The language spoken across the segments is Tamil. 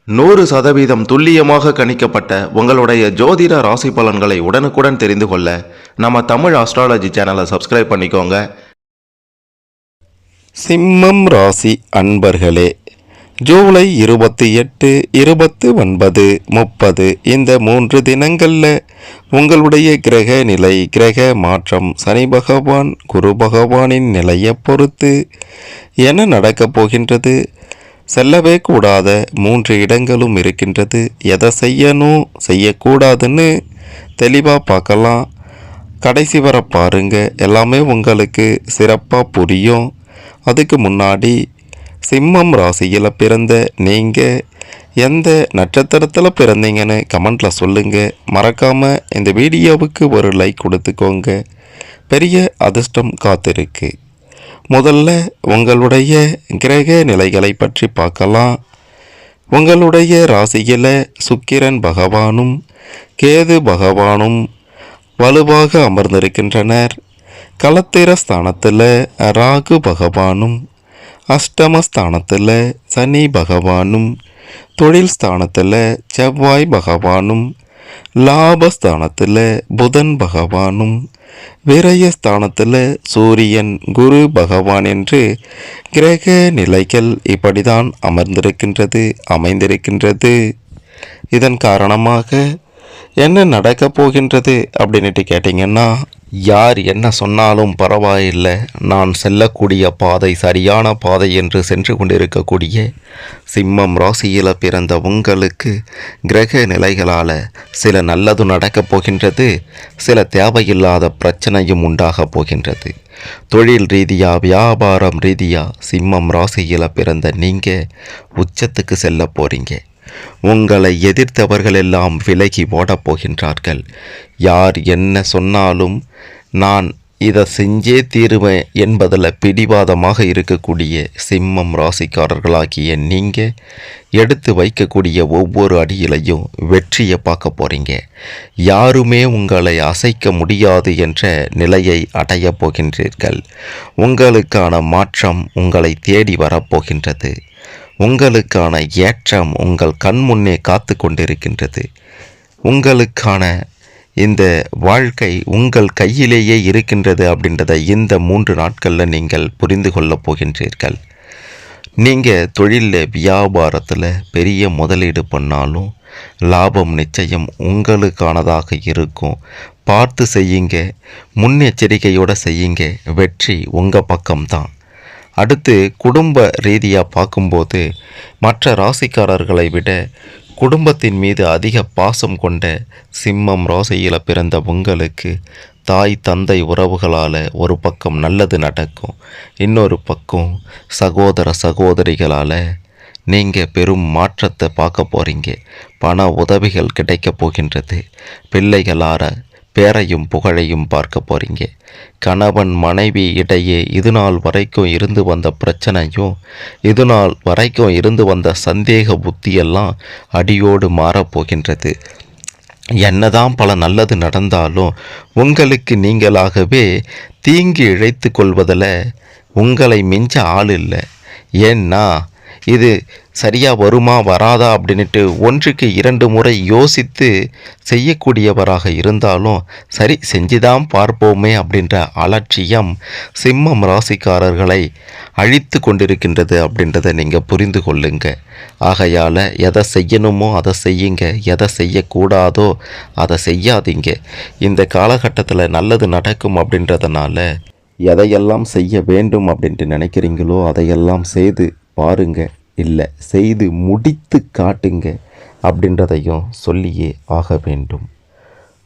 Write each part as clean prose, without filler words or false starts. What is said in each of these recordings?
100% துல்லியமாக கணிக்கப்பட்ட உங்களுடைய ஜோதிட ராசி பலன்களை உடனுக்குடன் தெரிந்து கொள்ள நம்ம தமிழ் ஆஸ்ட்ராலஜி சேனலை சப்ஸ்கிரைப் பண்ணிக்கோங்க. சிம்மம் ராசி அன்பர்களே, ஜூலை 28, 29, 30 இந்த 3 தினங்களில் உங்களுடைய கிரக நிலை, கிரக மாற்றம், சனி பகவான், குரு பகவானின் நிலையை பொறுத்து என்ன நடக்கப் போகின்றது, செல்லவே கூடாத 3 இடங்களும் இருக்கின்றது. எதை செய்யணும் செய்யக்கூடாதுன்னு தெளிவாக பார்க்கலாம். கடைசி வர பாருங்க, எல்லாமே உங்களுக்கு சிறப்பாக புரியும். அதுக்கு முன்னாடி சிம்மம் ராசியில் பிறந்த நீங்கள் எந்த நட்சத்திரத்தில் பிறந்தீங்கன்னு கமெண்டில் சொல்லுங்கள். மறக்காமல் இந்த வீடியோவுக்கு ஒரு லைக் கொடுத்துக்கோங்க. பெரிய அதிர்ஷ்டம் காத்திருக்கு. முதல்ல உங்களுடைய கிரக நிலைகளை பற்றி பார்க்கலாம். உங்களுடைய ராசியில் சுக்கிரன் பகவானும் கேது பகவானும் வலுவாக அமர்ந்திருக்கின்றனர். களத்திர ஸ்தானத்தில் ராகு பகவானும், அஷ்டமஸ்தானத்தில் சனி பகவானும், தொழில் ஸ்தானத்தில் செவ்வாய் பகவானும், லாபஸ்தானத்தில் புதன் பகவானும், விரயஸ்தானத்தில் சூரியன் குரு பகவான் என்று கிரக நிலைகள் இப்படிதான் அமைந்திருக்கின்றது. இதன் காரணமாக என்ன நடக்கப் போகின்றது அப்படின்ட்டு கேட்டிங்கன்னா, யார் என்ன சொன்னாலும் பரவாயில்லை, நான் செல்லக்கூடிய பாதை சரியான பாதை என்று சென்று கொண்டிருக்கக்கூடிய சிம்மம் ராசியில் பிறந்த உங்களுக்கு கிரக நிலைகளால் சில நல்லது நடக்கப் போகின்றது, சில தேவையில்லாத பிரச்சனையும் உண்டாகப் போகின்றது. தொழில் ரீதியாக, வியாபாரம் ரீதியாக சிம்மம் ராசியில் பிறந்த நீங்கள் உச்சத்துக்கு செல்ல போகிறீங்க. உங்களை எதிர்த்தவர்கள் எல்லாம் விலகி ஓடப் போகின்றார்கள். யார் என்ன சொன்னாலும் நான் இதை செஞ்சே தீருவேன் என்பதில் பிடிவாதமாக இருக்கக்கூடிய சிம்மம் ராசிக்காரர்களாகிய நீங்கள் எடுத்து வைக்கக்கூடிய ஒவ்வொரு அடியிலையும் வெற்றியை பார்க்க போகிறீங்க. யாருமே உங்களை அசைக்க முடியாது என்ற நிலையை அடையப் போகின்றீர்கள். உங்களுக்கான மாற்றம் உங்களை தேடி வரப்போகின்றது. உங்களுக்கான ஏற்றம் உங்கள் கண்முன்னே காத்து கொண்டிருக்கின்றது. உங்களுக்கான இந்த வாழ்க்கை உங்கள் கையிலேயே இருக்கின்றது அப்படின்றத இந்த 3 நாட்களில் நீங்கள் புரிந்து கொள்ளப் போகின்றீர்கள். நீங்கள் தொழிலில், வியாபாரத்தில் பெரிய முதலீடு பண்ணாலும் லாபம் நிச்சயம் உங்களுக்கானதாக இருக்கும். பார்த்து செய்யுங்க, முன்னெச்சரிக்கையோடு செய்யுங்க, வெற்றி உங்கள் பக்கம்தான். அடுத்து குடும்ப ரீதியாக பார்க்கும்போது மற்ற ராசிக்காரர்களை விட குடும்பத்தின் மீது அதிக பாசம் கொண்ட சிம்மம் ராசியில் பிறந்த உங்களுக்கு தாய் தந்தை உறவுகளால் ஒரு பக்கம் நல்லது நடக்கும், இன்னொரு பக்கம் சகோதர சகோதரிகளால் நீங்கள் பெரும் மாற்றத்தை பார்க்க போகிறீங்க. பண உதவிகள் கிடைக்கப் போகின்றது. பிள்ளைகளால் பேரையும் புகழையும் பார்க்க போகிறீங்க. கணவன் மனைவி இடையே இதுநாள் வரைக்கும் இருந்து வந்த பிரச்சனையும், இதுநாள் வரைக்கும் இருந்து வந்த சந்தேக புத்தியெல்லாம் அடியோடு மாறப்போகின்றது. என்னதான் பல நல்லது நடந்தாலும் உங்களுக்கு நீங்களாகவே தீங்கி இழைத்து கொள்வதில் உங்களை மிஞ்ச ஆள் இல்லை. ஏன்னா இது சரியாக வருமா வராதா அப்படின்ட்டு 1க்கு 2 முறை யோசித்து செய்யக்கூடியவராக இருந்தாலும் சரி செஞ்சுதான் பார்ப்போமே அப்படின்ற அலட்சியம் சிம்மம் ராசிக்காரர்களை அழித்து கொண்டிருக்கின்றது அப்படின்றத நீங்கள் புரிந்து கொள்ளுங்க. ஆகையால் எதை செய்யணுமோ அதை செய்யுங்க, எதை செய்யக்கூடாதோ அதை செய்யாதீங்க. இந்த காலகட்டத்தில் நல்லது நடக்கும் அப்படின்றதுனால எதையெல்லாம் செய்ய வேண்டும் அப்படின்ட்டு நினைக்கிறீங்களோ அதையெல்லாம் செய்து பாருங்க, இல்லை செய்து முடித்து காட்டுங்க அப்படின்றதையும் சொல்லியே ஆக வேண்டும்.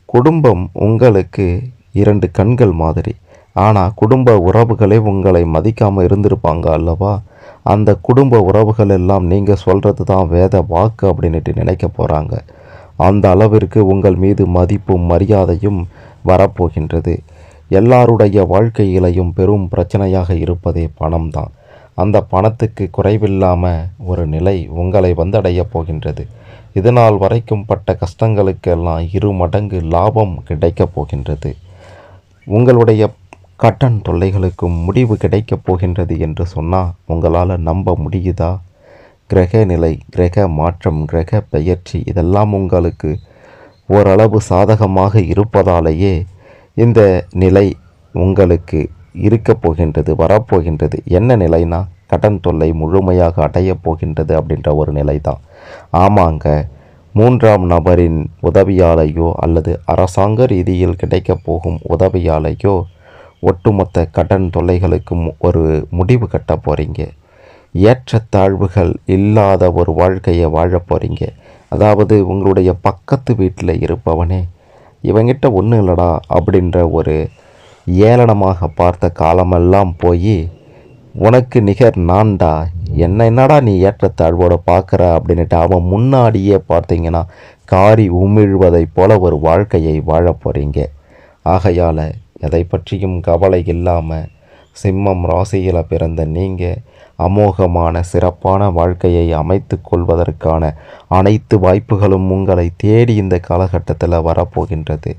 குடும்பம் உங்களுக்கு 2 கண்கள் மாதிரி. ஆனால் குடும்ப உறவுகளே உங்களை மதிக்காமல் இருந்திருப்பாங்க அல்லவா? அந்த குடும்ப உறவுகள் எல்லாம் நீங்கள் சொல்கிறது தான் வேத வாக்கு அப்படின்ட்டு நினைக்க போகிறாங்க. அந்த அளவிற்கு உங்கள் மீது மதிப்பும் மரியாதையும் வரப்போகின்றது. எல்லாருடைய வாழ்க்கையிலையும் பெரும் பிரச்சனையாக இருப்பதே பணம்தான். அந்த பணத்துக்கு குறைவில்லாமல் ஒரு நிலை உங்களை வந்தடையப் போகின்றது. இதனால் வரைக்கும் பட்ட கஷ்டங்களுக்கெல்லாம் 2 மடங்கு லாபம் கிடைக்கப் போகின்றது. உங்களுடைய கடன் தொல்லைகளுக்கும் முடிவு கிடைக்கப் போகின்றது என்று சொன்னால் உங்களால் நம்ப முடியுதா? கிரக நிலை, கிரக மாற்றம், கிரக பெயர்ச்சி இதெல்லாம் உங்களுக்கு ஓரளவு சாதகமாக இருப்பதாலேயே இந்த நிலை உங்களுக்கு இருக்கப் போகின்றது, வரப்போகின்றது. என்ன நிலைனா கடன் தொல்லை முழுமையாக அடையப் போகின்றது அப்படின்ற ஒரு நிலை தான். ஆமாங்க, மூன்றாம் நபரின் உதவியாலேயோ அல்லது அரசாங்க ரீதியில் கிடைக்கப் போகும் உதவியாலேயோ ஒட்டுமொத்த கடன் தொல்லைகளுக்கும் ஒரு முடிவு கட்ட போகிறீங்க. ஏற்றத்தாழ்வுகள் இல்லாத ஒரு வாழ்க்கையை வாழ போகிறீங்க. அதாவது உங்களுடைய பக்கத்து வீட்டில் இருப்பவனே இவங்கிட்ட ஒன்றும் இல்லடா அப்படின்ற ஒரு ஏளனமாக பார்த்த காலமெல்லாம் போய் உனக்கு நிகர் நான்டா, என்னடா நீ ஏற்றத்தாழ்வோட பார்க்குற அப்படின்ட்டு அவன் முன்னாடியே பார்த்தீங்கன்னா காரி உமிழ்வதைப் போல ஒரு வாழ்க்கையை வாழ போகிறீங்க. ஆகையால் எதை பற்றியும் கவலை இல்லாமல் சிம்மம் ராசியில் பிறந்த நீங்கள் அமோகமான சிறப்பான வாழ்க்கையை அமைத்து கொள்வதற்கான அனைத்து வாய்ப்புகளும் உங்களை தேடி இந்த காலகட்டத்தில் வரப்போகின்றது.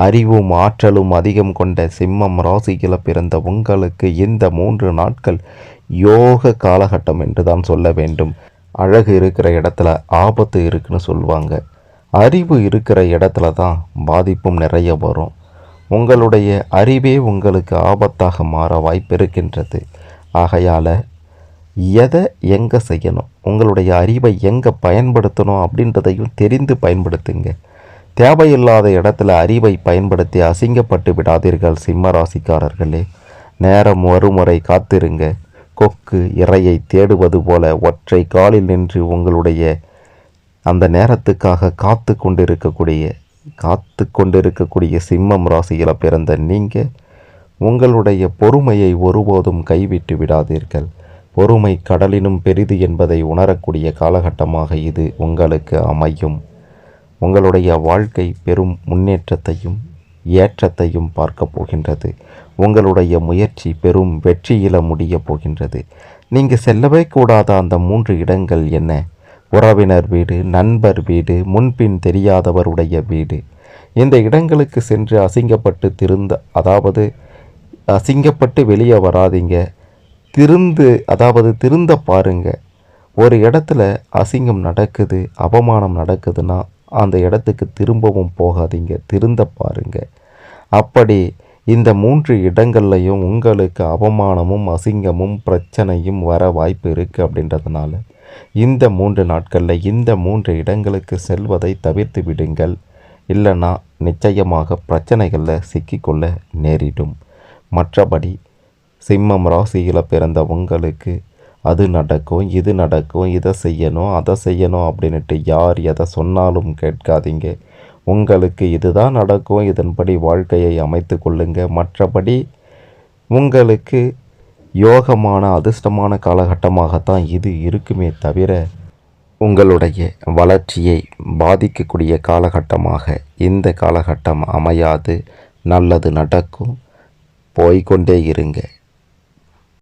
அறிவும் ஆற்றலும் அதிகம் கொண்ட சிம்மம் ராசியில் பிறந்த உங்களுக்கு இந்த 3 நாட்கள் யோக காலகட்டம் என்று தான் சொல்ல வேண்டும். அழகு இருக்கிற இடத்துல ஆபத்து இருக்குன்னு சொல்லுவாங்க. அறிவு இருக்கிற இடத்துல தான் பாதிப்பும் நிறைய வரும். உங்களுடைய அறிவே உங்களுக்கு ஆபத்தாக மாற வாய்ப்பு இருக்கின்றது. ஆகையால் எதை எங்கே செய்யணும், உங்களுடைய அறிவை எங்கே பயன்படுத்தணும் அப்படின்றதையும் தெரிந்து பயன்படுத்துங்க. தேவையில்லாத இடத்துல அறிவை பயன்படுத்தி அசிங்கப்பட்டு விடாதீர்கள் சிம்ம ராசிக்காரர்களே. நேரம் ஒருமுறை காத்திருங்க. கொக்கு இரையை தேடுவது போல ஒற்றை காலில் நின்று உங்களுடைய அந்த நேரத்துக்காக காத்து கொண்டிருக்கக்கூடிய சிம்மம் ராசியில் பிறந்த நீங்கள் உங்களுடைய பொறுமையை ஒருபோதும் கைவிட்டு விடாதீர்கள். பொறுமை கடலினும் பெரிது என்பதை உணரக்கூடிய காலகட்டமாக இது உங்களுக்கு அமையும். உங்களுடைய வாழ்க்கை பெரும் முன்னேற்றத்தையும் ஏற்றத்தையும் பார்க்க போகின்றது. உங்களுடைய முயற்சி பெரும் வெற்றியில முடிய போகின்றது. நீங்கள் செல்லவே கூடாத அந்த 3 இடங்கள் என்ன? உறவினர் வீடு, நண்பர் வீடு, முன்பின் தெரியாதவருடைய வீடு. இந்த இடங்களுக்கு சென்று அசிங்கப்பட்டு வெளியே வராதீங்க. திருந்த பாருங்க. ஒரு இடத்துல அசிங்கம் நடக்குது, அவமானம் நடக்குதுன்னா அந்த இடத்துக்கு திரும்பவும் போகாதீங்க, திருந்த பாருங்க. அப்படி இந்த 3 இடங்கள்லையும் உங்களுக்கு அவமானமும் அசிங்கமும் பிரச்சனையும் வர வாய்ப்பு இருக்குது. அப்படின்றதுனால இந்த 3 நாட்களில் இந்த 3 இடங்களுக்கு செல்வதை தவிர்த்து விடுங்கள். இல்லைன்னா நிச்சயமாக பிரச்சனைகளில் சிக்கிக்கொள்ள நேரிடும். மற்றபடி சிம்மம் ராசியில் பிறந்த உங்களுக்கு அது நடக்கும், இது நடக்கும், இதை செய்யணும், அதை செய்யணும் அப்படின்ட்டு யார் எதை சொன்னாலும் கேட்காதீங்க. உங்களுக்கு இதுதான் நடக்கும், இதன்படி வாழ்க்கையை அமைத்து கொள்ளுங்க. மற்றபடி உங்களுக்கு யோகமான அதிர்ஷ்டமான காலகட்டமாகத்தான் இது இருக்குமே தவிர உங்களுடைய வளர்ச்சியை பாதிக்கக்கூடிய காலகட்டமாக இந்த காலகட்டம் அமையாது. நல்லது நடக்கும். போய்கொண்டே இருங்க.